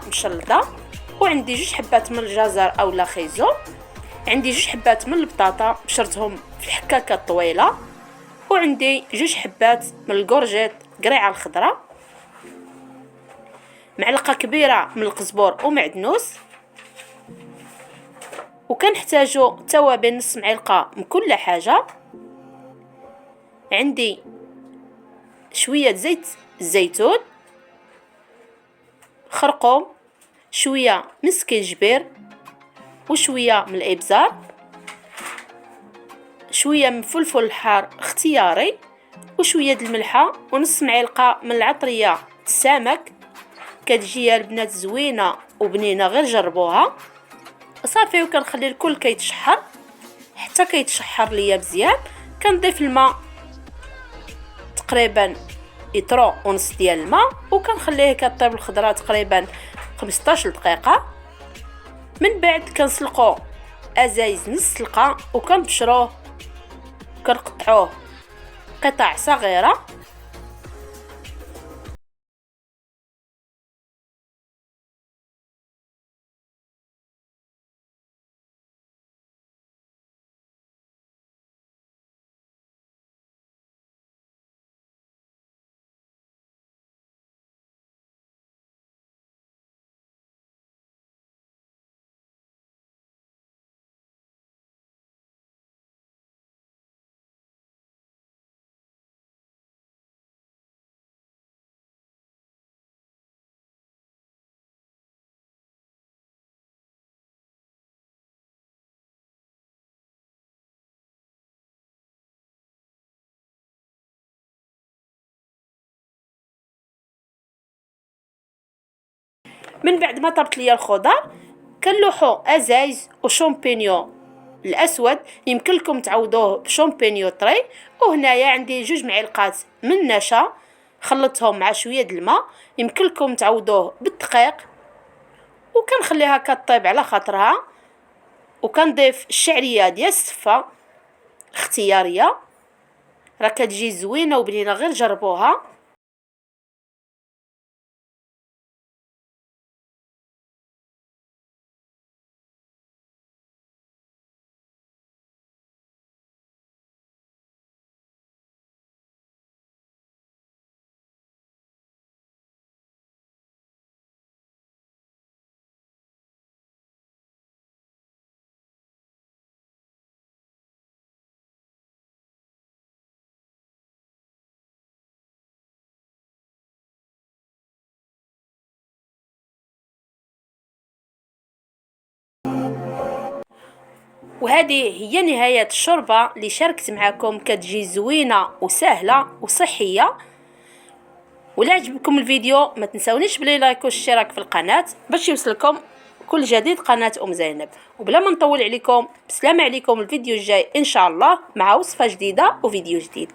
مشلضه، وعندي 2 حبات من الجزر اولا خيزو، عندي 2 حبات من البطاطا بشرتهم في الحكاكه الطويله، وعندي 2 حبات من الكورجيت قريعه الخضراء، معلقه كبيره من القزبور ومعدنوس، وكنحتاجو توابل نص معلقه من كل حاجه. عندي شويه زيت الزيتون، خرقوم، شويه من سكينجبير، وشويه من الابزار، شويه من فلفل الحار اختياري، وشويه د الملحه، ونص معلقه من العطريه السمك. كتجي البنات زوينه وبنينه، غير جربوها. صافي، وكنخلي الكل كيتشحر حتى كيتشحر ليا مزيان. كنضيف الماء تقريبا لترو ونص ديال الماء، وكنخليه كطيب الخضره تقريبا 15 دقيقه. من بعد كنسلقو ازايز نص سلقه، وكنبشروه كنقطعوه قطع صغيره. من بعد ما طبت ليا الخضر كنلوحو ازايز وشامبينيون الاسود، يمكن لكم تعوضوه بشامبينيون طري. وهنايا عندي 2 معلقات من النشا خلطتهم مع شويه د الماء، يمكن لكم تعوضوه بالدقيق. وكنخليها كطيب على خاطرها، وكنضيف الشعريه ديال السفه اختياريه، راه كتجي زوينه وبنينه، غير جربوها. وهذه هي نهاية الشوربة اللي شاركت معكم، كتجي زوينة وسهلة وصحية. ولا عجبكم الفيديو ما تنسونيش بلي لايك والاشتراك في القناة باش يوصلكم كل جديد قناة زينب. وبلا ما نطول عليكم، بسلامة عليكم. الفيديو الجاي ان شاء الله مع وصفة جديدة وفيديو جديد.